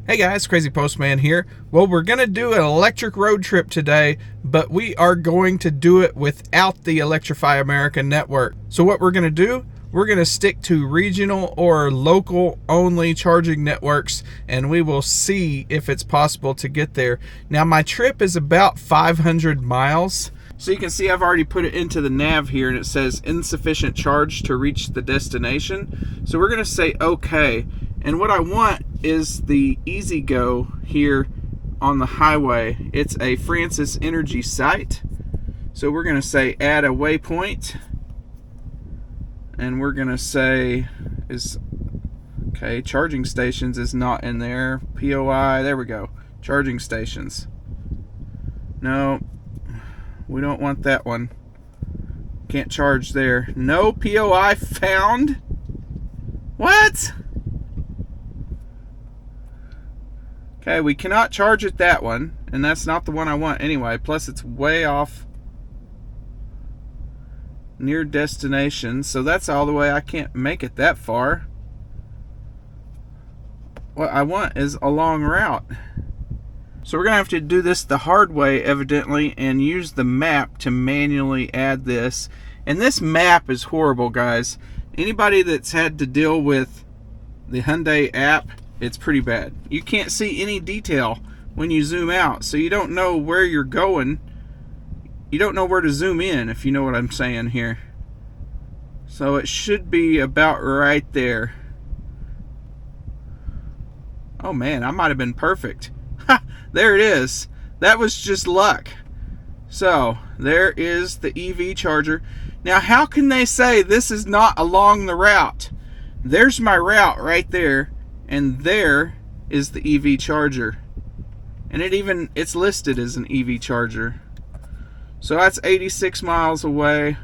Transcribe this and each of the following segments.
Hey guys, Crazy Postman here. Well, we're going to do an electric road trip today, but we are going to do it without the Electrify America network. So what we're going to do, we're going to stick to regional or local only charging networks, and we will see if it's possible to get there. Now, my trip is about 500 miles. So you can see I've already put it into the nav here, and it says insufficient charge to reach the destination. So we're going to say okay. And what I want is the Easy Go here on the highway. It's a Francis Energy site. So we're going to say add a waypoint. And we're going to say okay, charging stations is not in there. POI, there we go. Charging stations. No, we don't want that one. Can't charge there. No POI found. What? Okay, we cannot charge at that one, and that's not the one I want anyway. Plus, it's way off near destination, so that's all the way. I can't make it that far. What I want is a long route. So we're going to have to do this the hard way, evidently, and use the map to manually add this. And this map is horrible, guys. Anybody that's had to deal with the Hyundai app, it's pretty bad. You can't see any detail when you zoom out, so you don't know where you're going. You don't know where to zoom in, if you know what I'm saying here. So it should be about right there. Oh man, I might have been perfect. Ha! There it is. That was just luck. So there is the EV charger. Now how can they say this is not along the route? There's my route right there. And there is the EV charger. And it's listed as an EV charger. So that's 86 miles away.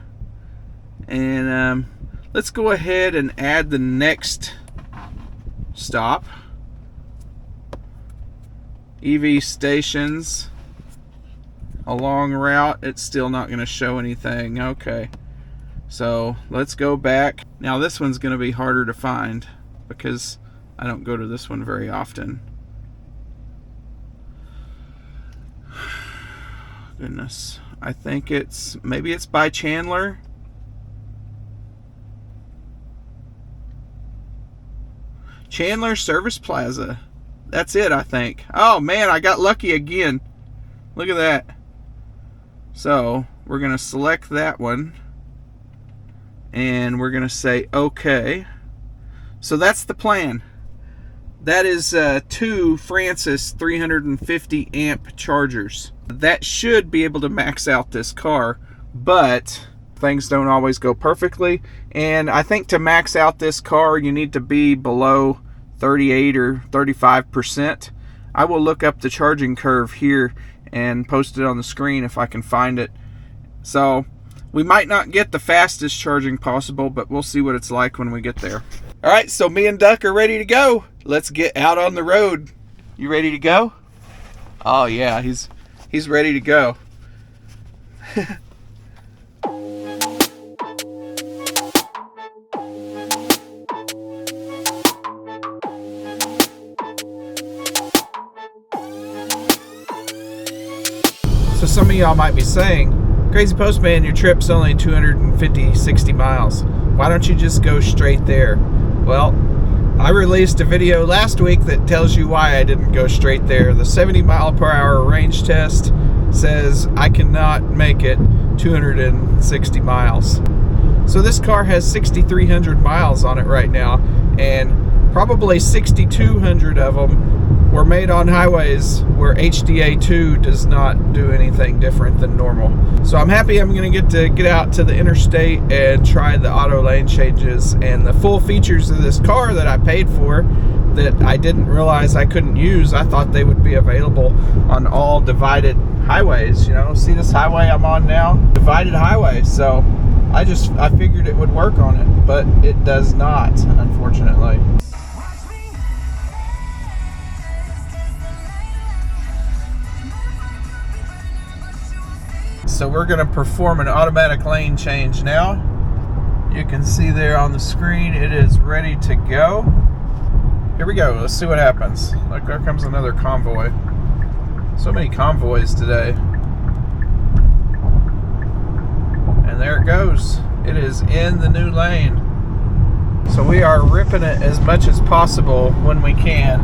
And let's go ahead and add the next stop. EV stations. A long route. It's still not going to show anything. Okay. So let's go back. Now this one's going to be harder to find because I don't go to this one very often. Goodness. I think maybe it's by Chandler. Chandler Service Plaza. That's it, I think. Oh man, I got lucky again. Look at that. So we're going to select that one. And we're going to say okay. So that's the plan. That is two Francis 350 amp chargers. That should be able to max out this car, but things don't always go perfectly. And I think to max out this car, you need to be below 38 or 35%. I will look up the charging curve here and post it on the screen if I can find it. So we might not get the fastest charging possible, but we'll see what it's like when we get there. All right, so me and Duck are ready to go. Let's get out on the road. You ready to go? Oh yeah, he's ready to go. So some of y'all might be saying, Crazy Postman, your trip's only 60 miles. Why don't you just go straight there? Well, I released a video last week that tells you why I didn't go straight there. The 70 mile per hour range test says I cannot make it 260 miles. So this car has 6,300 miles on it right now, and probably 6,200 of them were made on highways where HDA2 does not do anything different than normal. So I'm happy I'm going to get out to the interstate and try the auto lane changes and the full features of this car that I paid for that I didn't realize I couldn't use. I thought they would be available on all divided highways. You know, see this highway I'm on now? Divided highway. So I figured it would work on it, but it does not, unfortunately. So we're going to perform an automatic lane change now. You can see there on the screen it is ready to go. Here we go. Let's see what happens. Look, there comes another convoy. So many convoys today. And there it goes. It is in the new lane. So we are ripping it as much as possible when we can.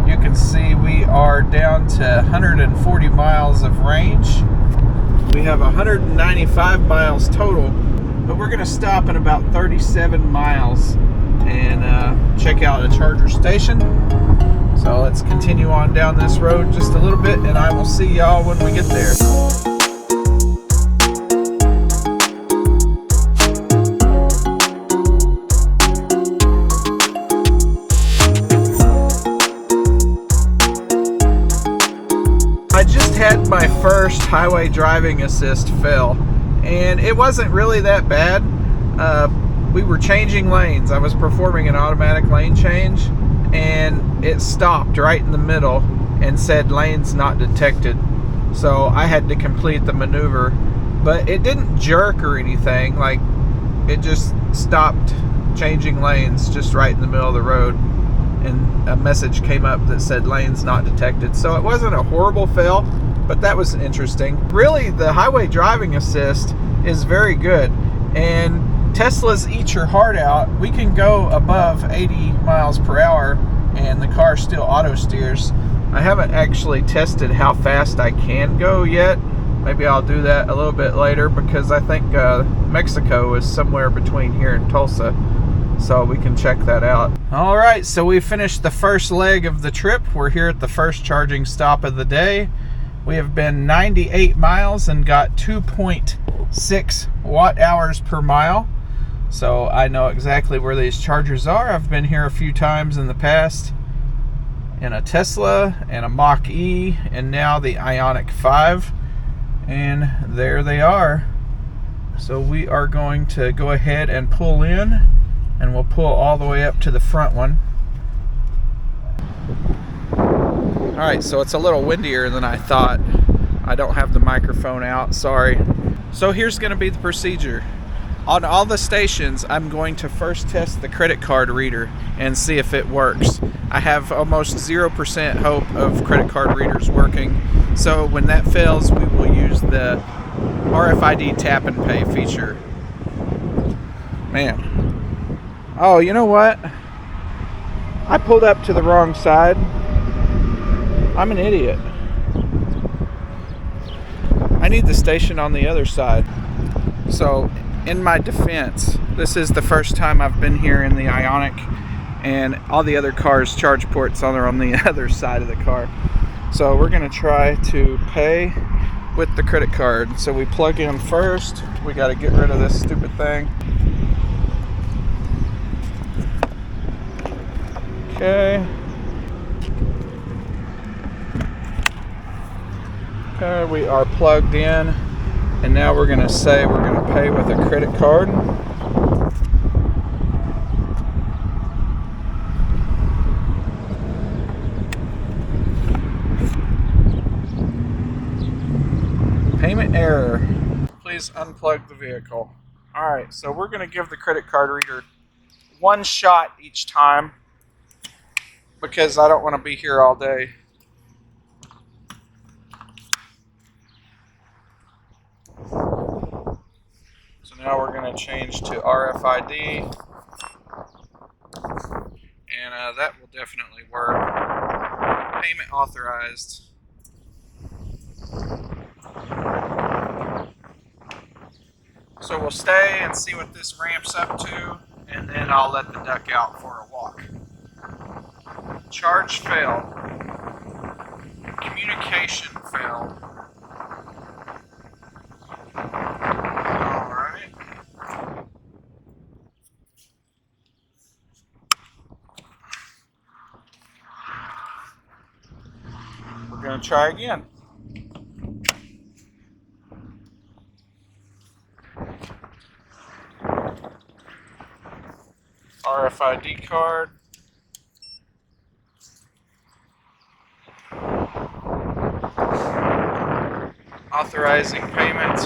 You can see we are down to 140 miles of range. We have 195 miles total, but we're going to stop in about 37 miles and check out a charger station. So let's continue on down this road just a little bit, and I will see y'all when we get there. I just had my first highway driving assist fail, and it wasn't really that bad. We were changing lanes. I was performing an automatic lane change, and it stopped right in the middle and said lanes not detected. So I had to complete the maneuver, but it didn't jerk or anything. Like, it just stopped changing lanes just right in the middle of the road, and a message came up that said lanes not detected. So it wasn't a horrible fail, but that was interesting. Really, the highway driving assist is very good, and Teslas eat your heart out. We can go above 80 miles per hour and the car still auto steers. I haven't actually tested how fast I can go yet. Maybe I'll do that a little bit later, because I think Mexico is somewhere between here and Tulsa, so we can check that out. All right, so we finished the first leg of the trip. We're here at the first charging stop of the day. We have been 98 miles and got 2.6 watt hours per mile. So I know exactly where these chargers are. I've been here a few times in the past in a Tesla and a Mach-E, and now the Ioniq 5. And there they are. So we are going to go ahead and pull in, and we'll pull all the way up to the front one. Alright, so it's a little windier than I thought. I don't have the microphone out, sorry. So here's going to be the procedure. On all the stations, I'm going to first test the credit card reader and see if it works. I have almost 0% hope of credit card readers working. So when that fails, we will use the RFID tap and pay feature. Man. Oh, you know what? I pulled up to the wrong side. I'm an idiot. I need the station on the other side. So, in my defense, this is the first time I've been here in the Ioniq, and all the other cars' charge ports are on the other side of the car. So we're going to try to pay with the credit card. So we plug in first. We got to get rid of this stupid thing. Okay. Okay, we are plugged in, and now we're going to say we're going to pay with a credit card. Payment error. Please unplug the vehicle. Alright, so we're going to give the credit card reader one shot each time, because I don't want to be here all day. So now we're going to change to RFID, and that will definitely work. Payment authorized. So we'll stay and see what this ramps up to, and then I'll let the duck out for a walk. Charge failed. Communication failed. Alright. We're going to try again. RFID card. Authorizing payment.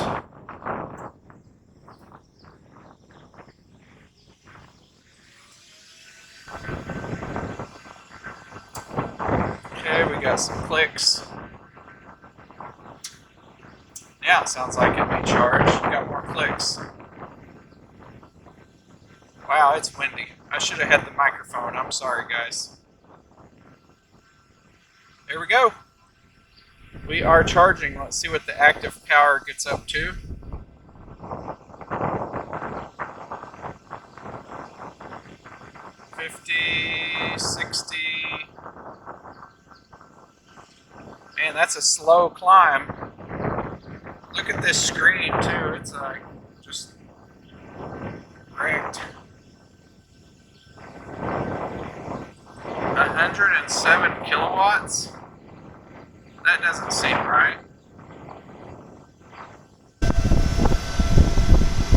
We got some clicks. Yeah, it sounds like it may charge. Got more clicks. Wow, it's windy. I should have had the microphone. I'm sorry, guys. There we go. We are charging. Let's see what the active power gets up to. 50, 60. Man, that's a slow climb. Look at this screen too. It's like just wrecked. 107 kilowatts? That doesn't seem right.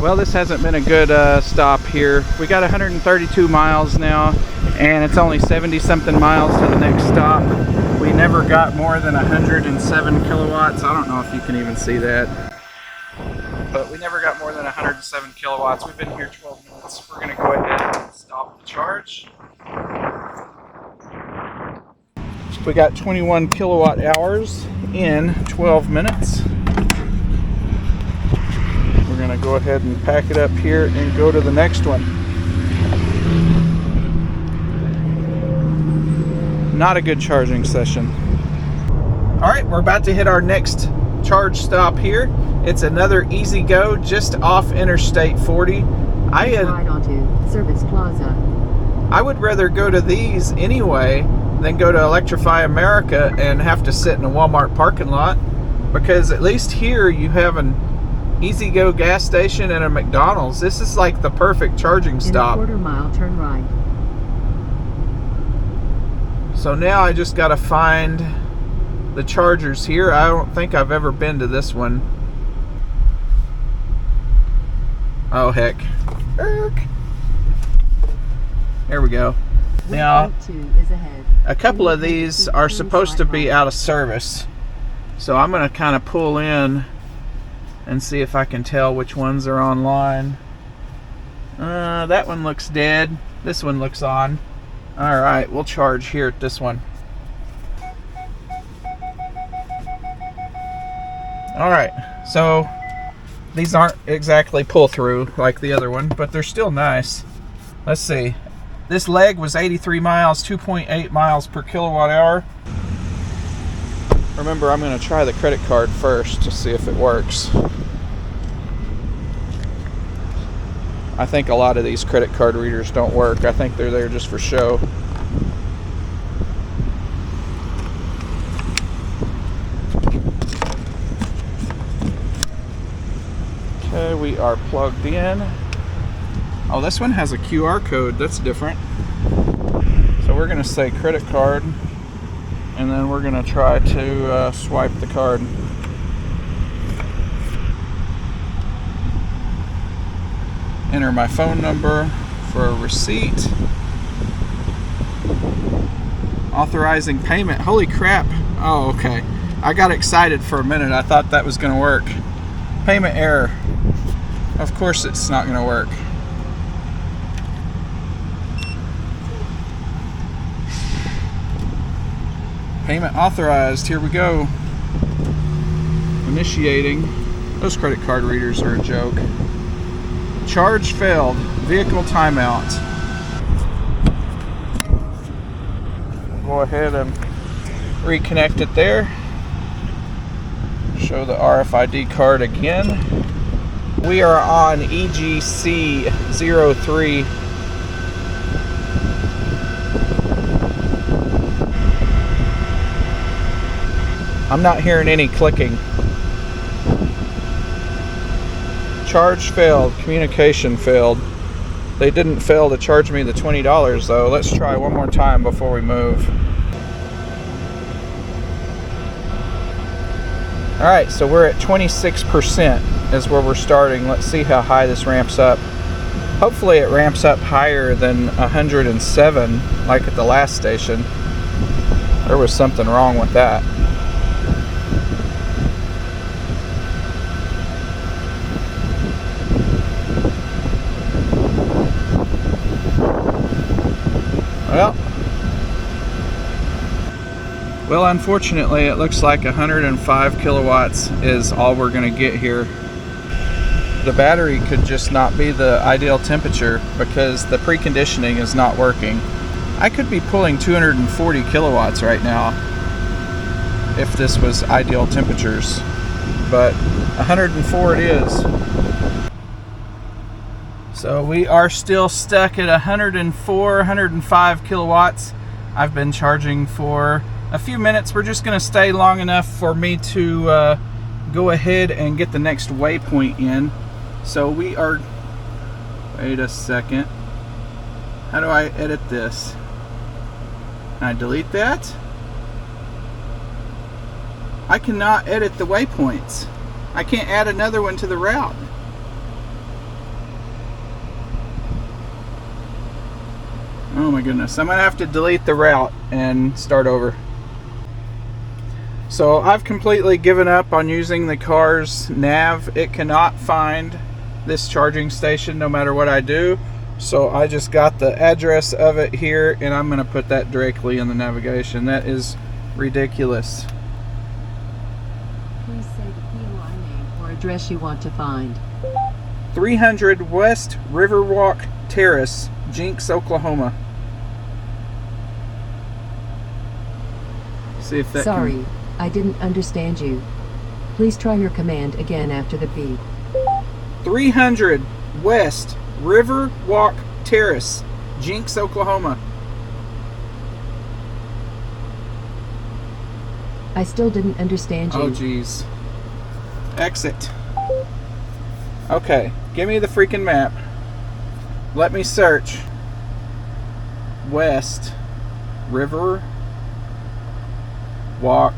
Well, this hasn't been a good stop here. We got 132 miles now, and it's only 70-something miles to the next stop. We never got more than 107 kilowatts. I don't know if you can even see that, but we never got more than 107 kilowatts. We've been here 12 minutes. We're gonna go ahead and stop the charge. We got 21 kilowatt hours in 12 minutes. We're gonna go ahead and pack it up here and go to the next one. Not a good charging session. All right, we're about to hit our next charge stop here. It's another Easy Go just off Interstate 40. Ride onto Service Plaza. I would rather go to these anyway than go to Electrify America and have to sit in a Walmart parking lot, because at least here you have an Easy Go gas station and a McDonald's. This is like the perfect charging stop. In a quarter-mile, turn right. So now I just got to find the chargers here. I don't think I've ever been to this one. Oh heck. There we go. Now, a couple of these are supposed to be out of service, so I'm going to kind of pull in and see if I can tell which ones are online. That one looks dead. This one looks on. Alright, we'll charge here at this one. Alright, so these aren't exactly pull through like the other one, but they're still nice. Let's see. This leg was 83 miles, 2.8 miles per kilowatt hour. Remember, I'm going to try the credit card first to see if it works. I think a lot of these credit card readers don't work. I think they're there just for show. Okay, we are plugged in. Oh, this one has a QR code. That's different. So we're going to say credit card, and then we're going to try to swipe the card. Enter my phone number for a receipt. Authorizing payment. Holy crap. Oh, okay. I got excited for a minute. I thought that was going to work. Payment error. Of course it's not going to work. Payment authorized. Here we go. Initiating. Those credit card readers are a joke. Charge failed. Vehicle timeout. Go ahead and reconnect it there. Show the RFID card again. We are on EGC 03. I'm not hearing any clicking. Charge failed. Communication failed. They didn't fail to charge me the $20 though. Let's try one more time before we move. Alright, so we're at 26% is where we're starting. Let's see how high this ramps up. Hopefully it ramps up higher than 107 like at the last station. There was something wrong with that. Well, unfortunately, it looks like 105 kilowatts is all we're going to get here. The battery could just not be the ideal temperature because the preconditioning is not working. I could be pulling 240 kilowatts right now if this was ideal temperatures, but 104 it is. So we are still stuck at 104, 105 kilowatts. I've been charging for a few minutes. We're just going to stay long enough for me to go ahead and get the next waypoint in. So we are, wait a second. How do I edit this? Can I delete that? I cannot edit the waypoints. I can't add another one to the route. Oh my goodness, I'm gonna have to delete the route and start over. So I've completely given up on using the car's nav. It cannot find this charging station no matter what I do. So I just got the address of it here and I'm gonna put that directly in the navigation. That is ridiculous. Please say the POI name or address you want to find. 300 West Riverwalk Terrace, Jinx, Oklahoma. See if that Sorry, I didn't understand you. Please try your command again after the beep. 300 West Riverwalk Terrace, Jinx, Oklahoma. I still didn't understand you. Oh geez. Exit. Okay, give me the freaking map. Let me search. West River Walk.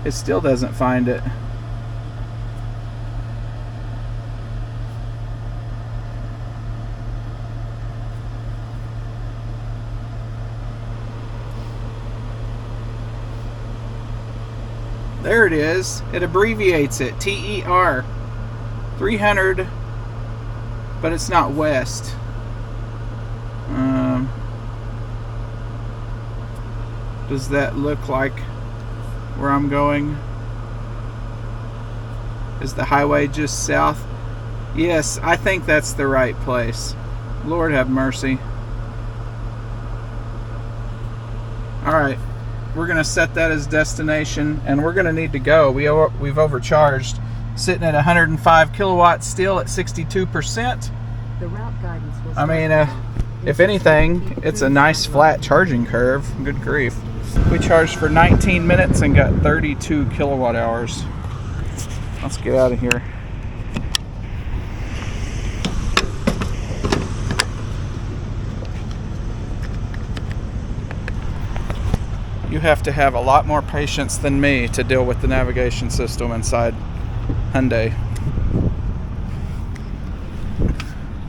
It still doesn't find it. There it is. It abbreviates it. TER. 300. But it's not west. Does that look like where I'm going? Is the highway just south? Yes, I think that's the right place. Lord have mercy. Alright, we're going to set that as destination and we're going to need to go. We've overcharged. Sitting at 105 kilowatts, still at 62%. The route guidance will I mean, if anything, it's a nice flat charging curve. Good grief. We charged for 19 minutes and got 32 kilowatt hours. Let's get out of here. You have to have a lot more patience than me to deal with the navigation system inside Hyundai.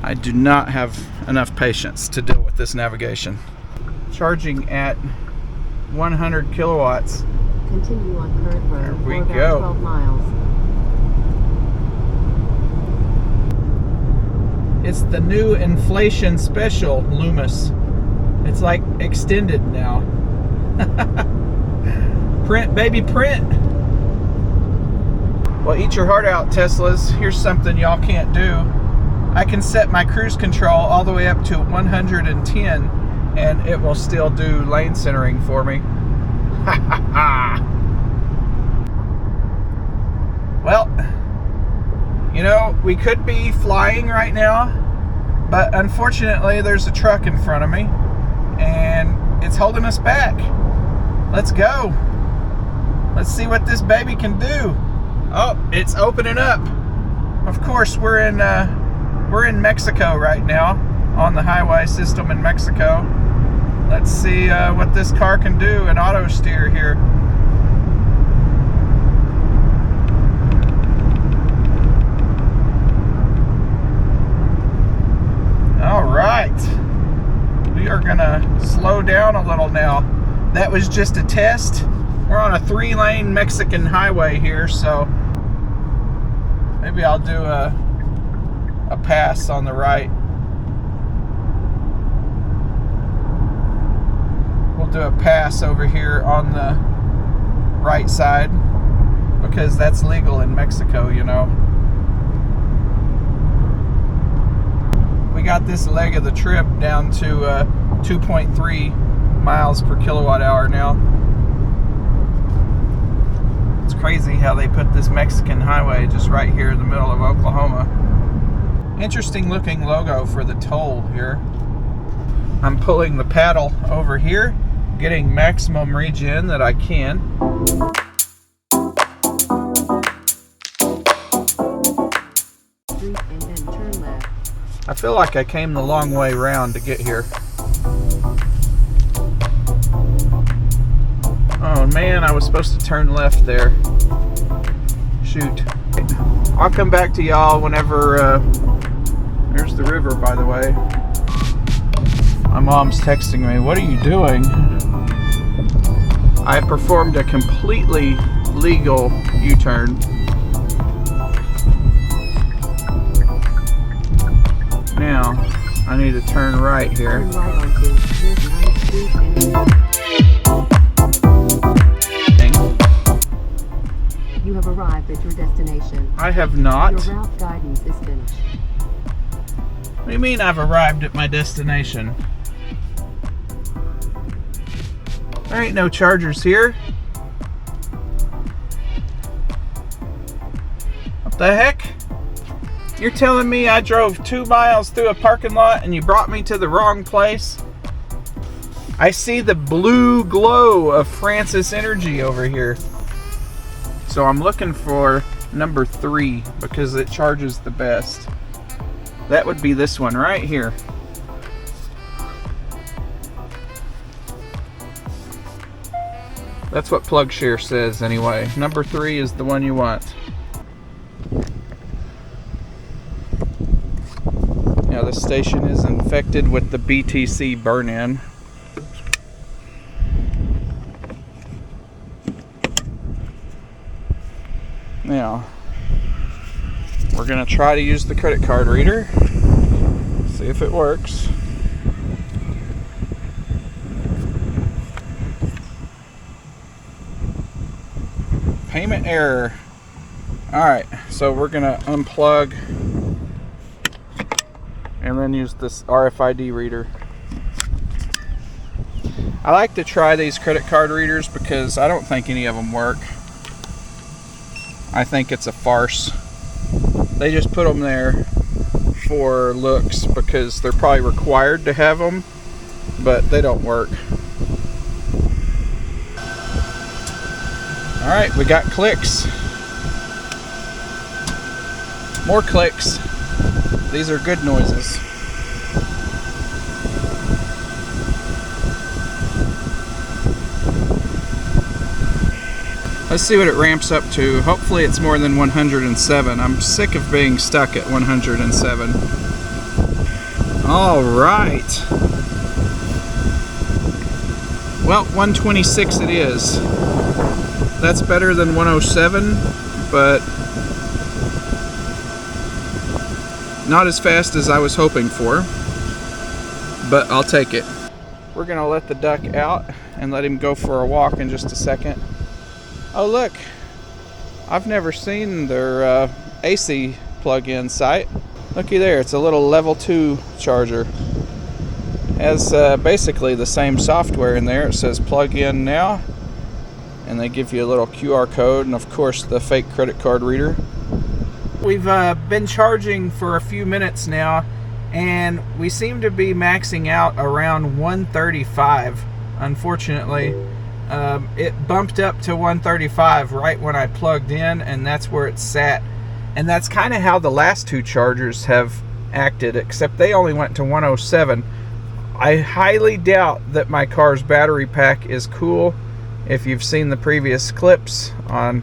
I do not have enough patience to deal with this navigation. Charging at 100 kilowatts. Continue on current road. There we for about go. 12 miles. It's the new inflation special Loomis. It's like extended now. Print, baby, print. Well, eat your heart out, Teslas. Here's something y'all can't do. I can set my cruise control all the way up to 110 and it will still do lane centering for me. Well, you know, we could be flying right now, but unfortunately there's a truck in front of me and it's holding us back. Let's go. Let's see what this baby can do. Oh, it's opening up. Of course, we're in Mexico right now, on the highway system in Mexico. Let's see what this car can do in auto steer here. All right, we are gonna slow down a little now. That was just a test. We're on a 3-lane Mexican highway here, so Maybe I'll do a pass on the right. We'll do a pass over here on the right side because that's legal in Mexico, you know. We got this leg of the trip down to 2.3 miles per kilowatt hour now. It's crazy how they put this Mexican highway just right here in the middle of Oklahoma. Interesting looking logo for the toll here. I'm pulling the paddle over here, getting maximum regen that I can. And then turn left. I feel like I came the long way around to get here. Oh man, I was supposed to turn left there. Shoot. I'll come back to y'all whenever, there's the river, by the way. My mom's texting me, what are you doing? I performed a completely legal U-turn. Now, I need to turn right here. Turn right onto North 9th Street and you have arrived at your destination. I have not. Your route guidance is finished. What do you mean I've arrived at my destination? There ain't no chargers here. What the heck? You're telling me I drove 2 miles through a parking lot and you brought me to the wrong place? I see the blue glow of Francis Energy over here. So I'm looking for number 3 because it charges the best. That would be this one right here. That's what PlugShare says anyway. Number 3 is the one you want. Now the station is infected with the BTC burn-in. Now, we're gonna try to use the credit card reader. See if it works. Payment error. Alright, so we're gonna unplug and then use this RFID reader. I like to try these credit card readers because I don't think any of them work. I think it's a farce. They just put them there for looks because they're probably required to have them, but they don't work. Alright, we got clicks. More clicks. These are good noises. Let's see what it ramps up to. Hopefully it's more than 107. I'm sick of being stuck at 107. All right. Well, 126 it is. That's better than 107, but not as fast as I was hoping for. But I'll take it. We're gonna let the duck out and let him go for a walk in just a second. Oh look, I've never seen their AC plug-in site. Looky there, it's a little level 2 charger. Has basically the same software in there. It says plug in now, and they give you a little QR code and of course the fake credit card reader. We've been charging for a few minutes now and we seem to be maxing out around 135. Unfortunately, it bumped up to 135 right when I plugged in, and that's where it sat. And that's kind of how the last 2 chargers have acted, except they only went to 107. I highly doubt that my car's battery pack is cool. If you've seen the previous clips on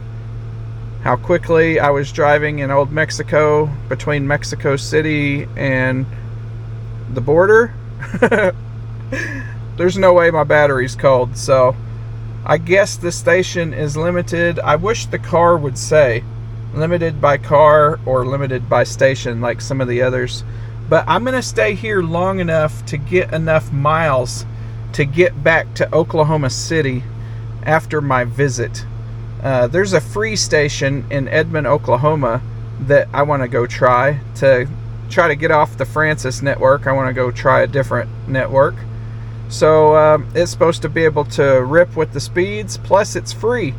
how quickly I was driving in old Mexico between Mexico City and the border, there's no way my battery's cold. So I guess the station is limited. I wish the car would say limited by car or limited by station like some of the others. But I'm going to stay here long enough to get enough miles to get back to Oklahoma City after my visit. There's a free station in Edmond, Oklahoma that I want to go try to get off the Francis network. I want to go try a different network. So it's supposed to be able to rip with the speeds, plus it's free.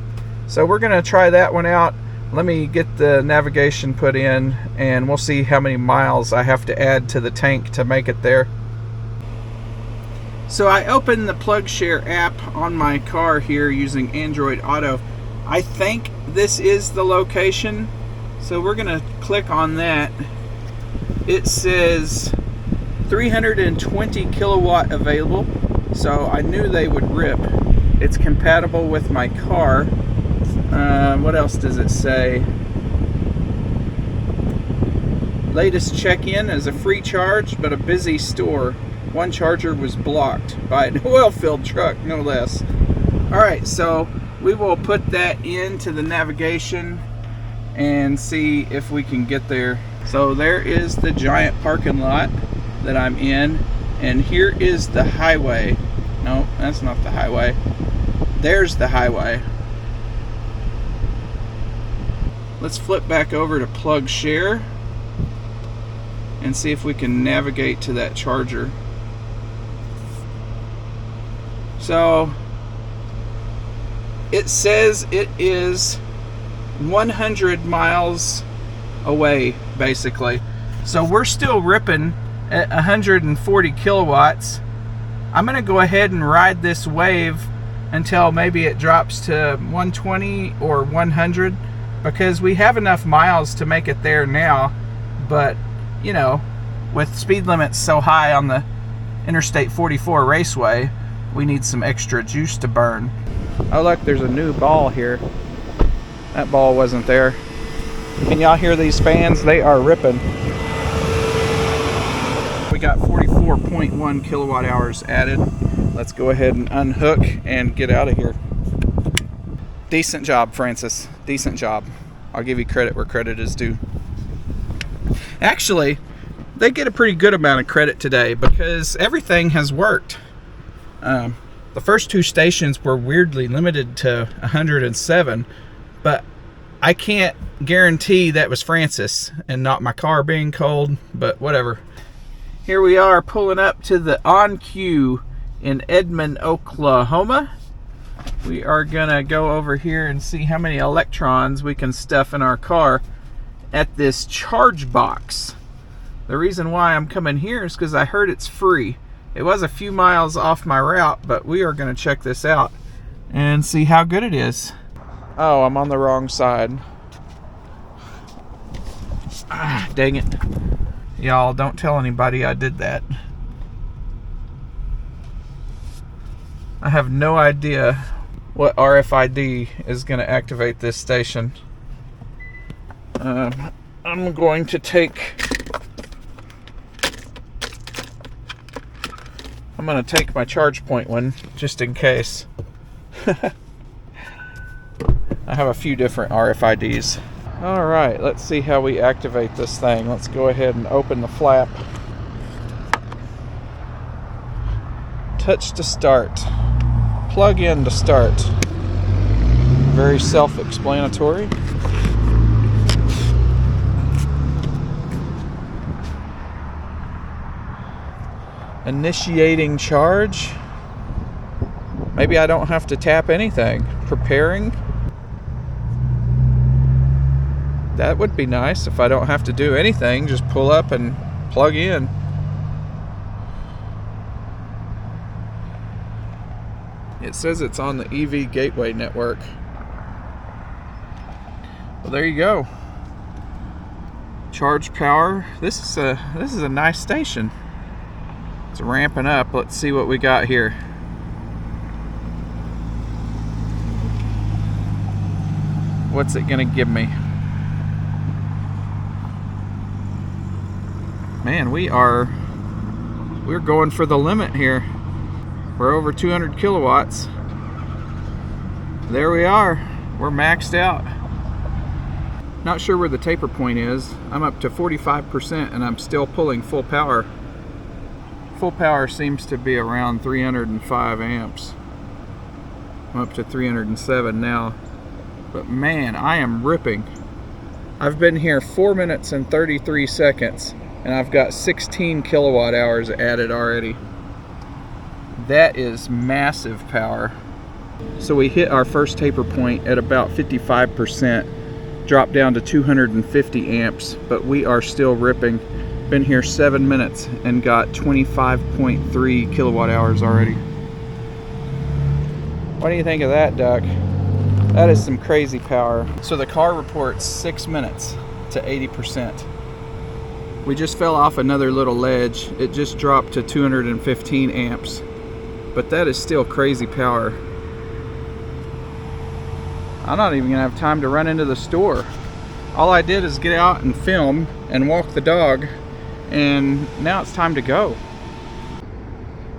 So we're going to try that one out. Let me get the navigation put in and we'll see how many miles I have to add to the tank to make it there. So I opened the PlugShare app on my car here using Android Auto. I think this is the location. So we're going to click on that. It says 320 kilowatt available. So I knew they would rip. It's compatible with my car. What else does it say? Latest check-in is a free charge, but a busy store. One charger was blocked by an oil-filled truck, no less. Alright, so we will put that into the navigation and see if we can get there. So there is the giant parking lot that I'm in, and here is the highway. No, that's not the highway. There's the highway. Let's flip back over to PlugShare and see if we can navigate to that charger. So it says it is 100 miles away, basically. So we're still ripping at 140 kilowatts. I'm going to go ahead and ride this wave until maybe it drops to 120 or 100, because we have enough miles to make it there now. But, you know, with speed limits so high on the Interstate 44 raceway, we need some extra juice to burn. Oh look, there's a new ball here. That ball wasn't there. Can y'all hear these fans? They are ripping. We got 44.1 kilowatt hours added. Let's go ahead and unhook and get out of here. Decent job, Francis. Decent job. I'll give you credit where credit is due. Actually, they get a pretty good amount of credit today because everything has worked. The first two stations were weirdly limited to 107, but I can't guarantee that was Francis and not my car being cold, but whatever. Here we are pulling up to the On Q in Edmond, Oklahoma. We are gonna go over here and see how many electrons we can stuff in our car at this charge box. The reason why I'm coming here is because I heard it's free. It was a few miles off my route, but we are going to check this out and see how good it is. Oh, I'm on the wrong side. Ah, dang it. Y'all, don't tell anybody I did that. I have no idea what RFID is going to activate this station. I'm going to take my charge point one just in case. I have a few different RFIDs. All right, let's see how we activate this thing. Let's go ahead and open the flap. Touch to start. Plug in to start. Very self-explanatory. Initiating charge. Maybe I don't have to tap anything. Preparing. That would be nice if I don't have to do anything. Just pull up and plug in. It says it's on the EV Gateway network. Well, there you go. Charge power. This is a nice station. It's ramping up. Let's see what we got here. What's it gonna give me? Man, we're going for the limit here. We're over 200 kilowatts. There we are. We're maxed out. Not sure where the taper point is. I'm up to 45% and I'm still pulling full power. Full power seems to be around 305 amps. I'm up to 307 now. But man, I am ripping. I've been here 4 minutes and 33 seconds and I've got 16 kilowatt hours added already. That is massive power. So we hit our first taper point at about 55%, dropped down to 250 amps, but we are still ripping. Been here 7 minutes and got 25.3 kilowatt hours already. What do you think of that, Duck? That is some crazy power. So the car reports 6 minutes to 80%. We just fell off another little ledge. It just dropped to 215 amps. But that is still crazy power. I'm not even gonna have time to run into the store. All I did is get out and film and walk the dog, and now it's time to go.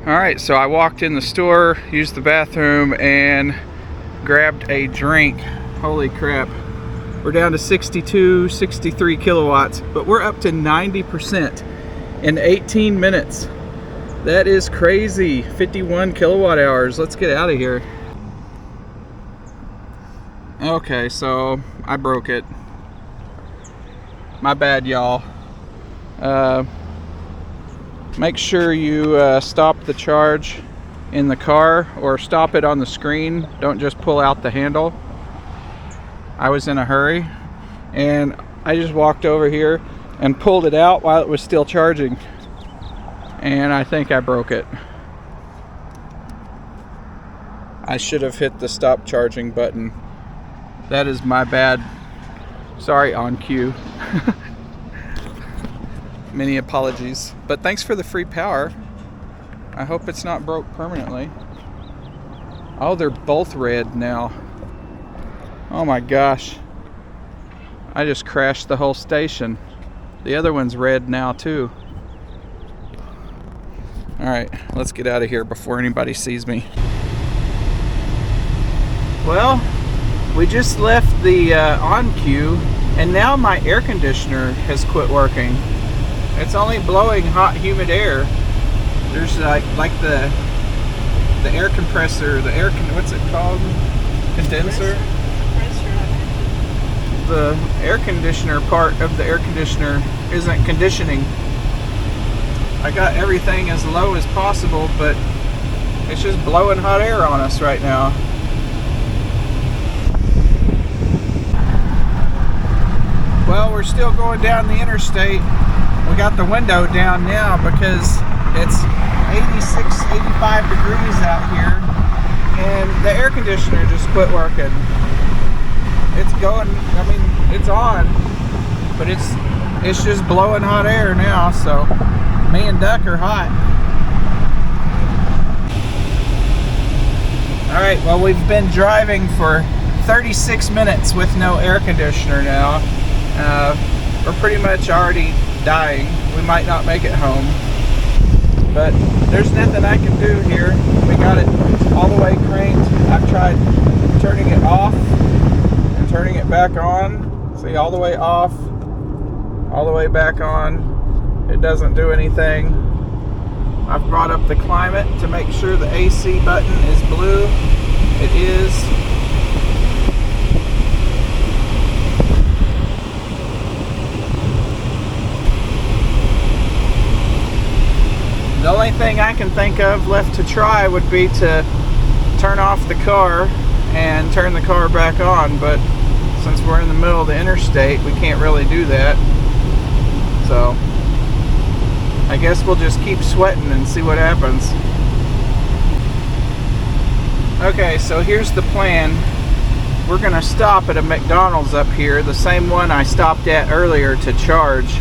All right, so I walked in the store, used the bathroom, and grabbed a drink. Holy crap. We're down to 62, 63 kilowatts, but we're up to 90% in 18 minutes. That is crazy. 51 kilowatt hours. Let's get out of here. Okay, so I broke it. My bad, y'all. Make sure you stop the charge in the car or stop it on the screen. Don't just pull out the handle. I was in a hurry and I just walked over here and pulled it out while it was still charging, and I think I broke it. I should have hit the stop charging button. That is my bad. Sorry, on cue. Many apologies, but thanks for the free power. I hope it's not broke permanently. Oh, they're both red now. Oh my gosh. I just crashed the whole station. The other one's red now too. All right, let's get out of here before anybody sees me. Well, we just left the on cue, and now my air conditioner has quit working. It's only blowing hot, humid air. There's like the air compressor, what's it called? Condenser? The air conditioner part of the air conditioner isn't conditioning. I got everything as low as possible, but it's just blowing hot air on us right now. Well, we're still going down the interstate. We got the window down now because it's 86, 85 degrees out here, and the air conditioner just quit working. It's going, I mean, it's on, but it's just blowing hot air now, so me and Duck are hot. Alright, well, we've been driving for 36 minutes with no air conditioner now. We're pretty much already dying. We might not make it home, but there's nothing I can do here. We got it all the way cranked. I've tried turning it off and turning it back on. See, all the way off, all the way back on. It doesn't do anything. I've brought up the climate to make sure the AC button is blue. It is. The only thing I can think of left to try would be to turn off the car and turn the car back on, but since we're in the middle of the interstate, we can't really do that. So I guess we'll just keep sweating and see what happens. Okay, so here's the plan. We're gonna stop at a McDonald's up here, the same one I stopped at earlier to charge,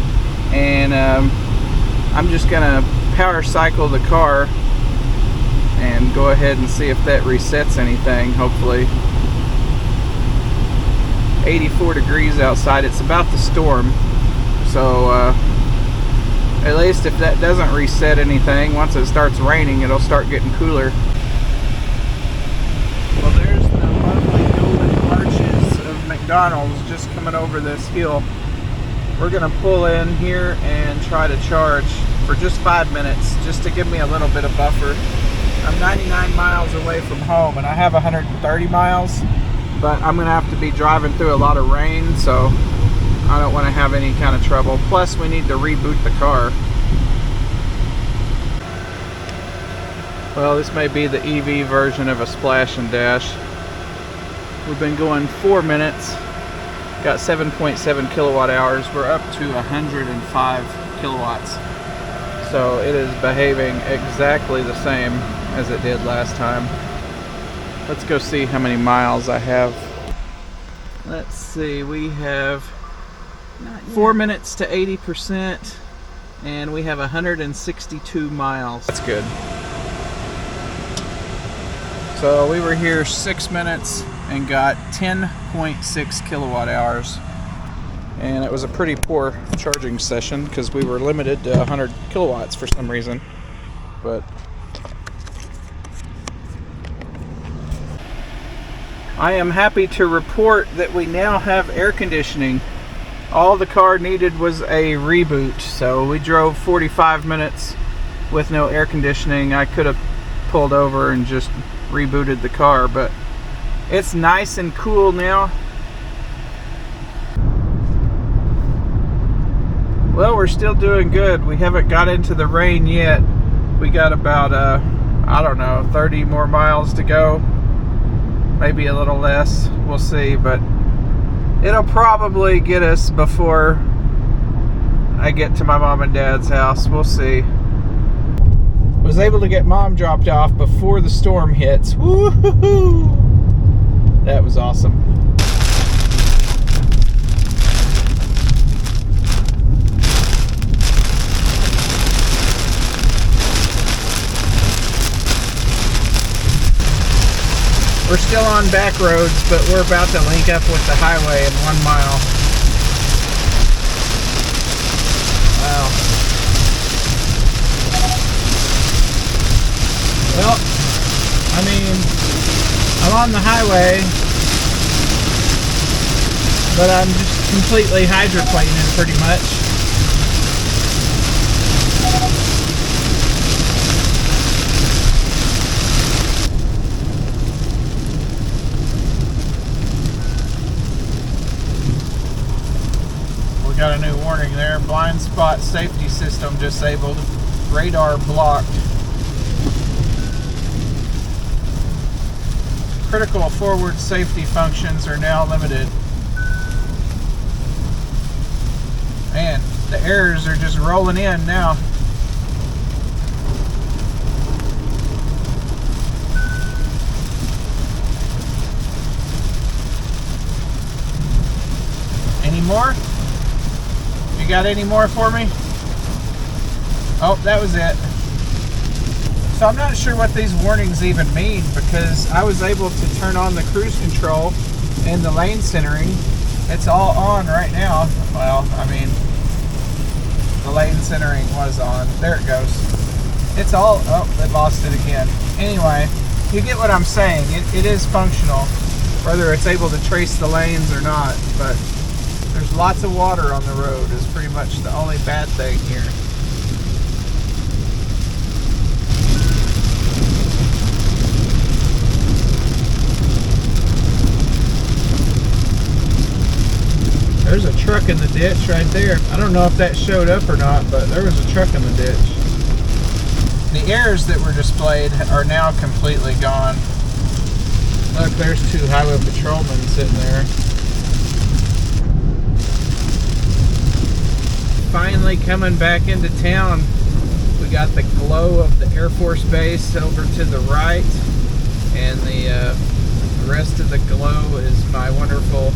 and I'm just gonna power cycle the car and go ahead and see if that resets anything. Hopefully. 84 degrees outside. It's about to storm, so at least if that doesn't reset anything, once it starts raining, it'll start getting cooler. Well, there's the lovely golden arches of McDonald's. McDonald's just coming over this hill. We're gonna pull in here and try to charge for just 5 minutes, just to give me a little bit of buffer. I'm 99 miles away from home, and I have 130 miles, but I'm gonna have to be driving through a lot of rain, so I don't want to have any kind of trouble. Plus, we need to reboot the car. Well, this may be the EV version of a splash and dash. We've been going 4 minutes. Got 7.7 kilowatt hours. We're up to 105 kilowatts. So it is behaving exactly the same as it did last time. Let's go see how many miles I have. Let's see, we have 4 minutes to 80%, and we have 162 miles. That's good. So we were here 6 minutes and got 10.6 kilowatt hours. And it was a pretty poor charging session because we were limited to 100 kilowatts for some reason. But I am happy to report that we now have air conditioning. All the car needed was a reboot. So we drove 45 minutes with no air conditioning. I could have pulled over and just rebooted the car, but it's nice and cool now. Well, we're still doing good. We haven't got into the rain yet. We got about I don't know, 30 more miles to go, maybe a little less, we'll see, but it'll probably get us before I get to my mom and dad's house. We'll see. Was able to get mom dropped off before the storm hits. Woo-hoo-hoo! That was awesome. We're still on back roads, but we're about to link up with the highway in 1 mile. Wow. Well, I mean, I'm on the highway, but I'm just completely hydroplaning pretty much. We got a new warning there. Blind spot safety system disabled. Radar blocked. Critical forward safety functions are now limited. Man, the errors are just rolling in now. Any more? You got any more for me? Oh, that was it. So I'm not sure what these warnings even mean, because I was able to turn on the cruise control and the lane centering. It's all on right now. Well, I mean, the lane centering was on. There it goes. It's all, oh, it lost it again. Anyway, you get what I'm saying. It is functional, whether it's able to trace the lanes or not, but there's lots of water on the road is pretty much the only bad thing here. There's a truck in the ditch right there. I don't know if that showed up or not, but there was a truck in the ditch. The errors that were displayed are now completely gone. Look, there's 2 highway patrolmen sitting there. Finally coming back into town. We got the glow of the Air Force Base over to the right, and the rest of the glow is my wonderful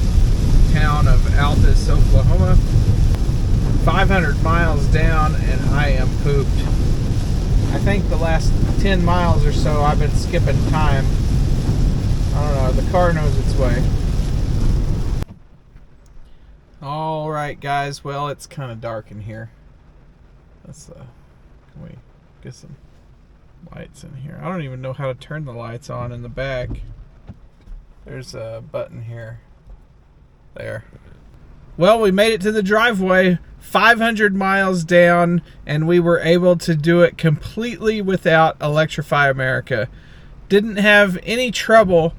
town of Altus, Oklahoma. 500 miles down and I am pooped. I think the last 10 miles or so I've been skipping time. I don't know, the car knows its way. Alright guys, well, it's kind of dark in here. Let's can we get some lights in here? I don't even know how to turn the lights on in the back. There's a button here. There. Well, we made it to the driveway, 500 miles down, and we were able to do it completely without Electrify America. Didn't have any trouble.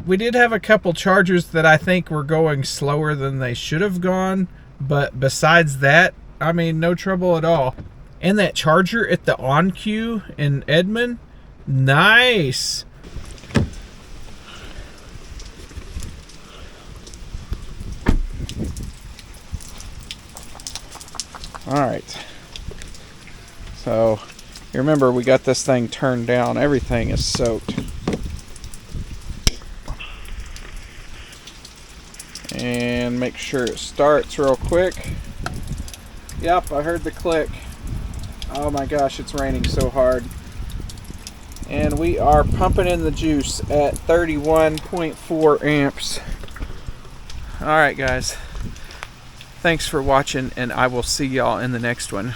We did have a couple chargers that I think were going slower than they should have gone, but besides that, I mean, no trouble at all. And that charger at the on-queue in Edmond, nice. All right. So, you remember we got this thing turned down. Everything is soaked. And make sure it starts real quick. Yep, I heard the click. Oh my gosh, it's raining so hard. And we are pumping in the juice at 31.4 amps. Alright guys, thanks for watching, and I will see y'all in the next one.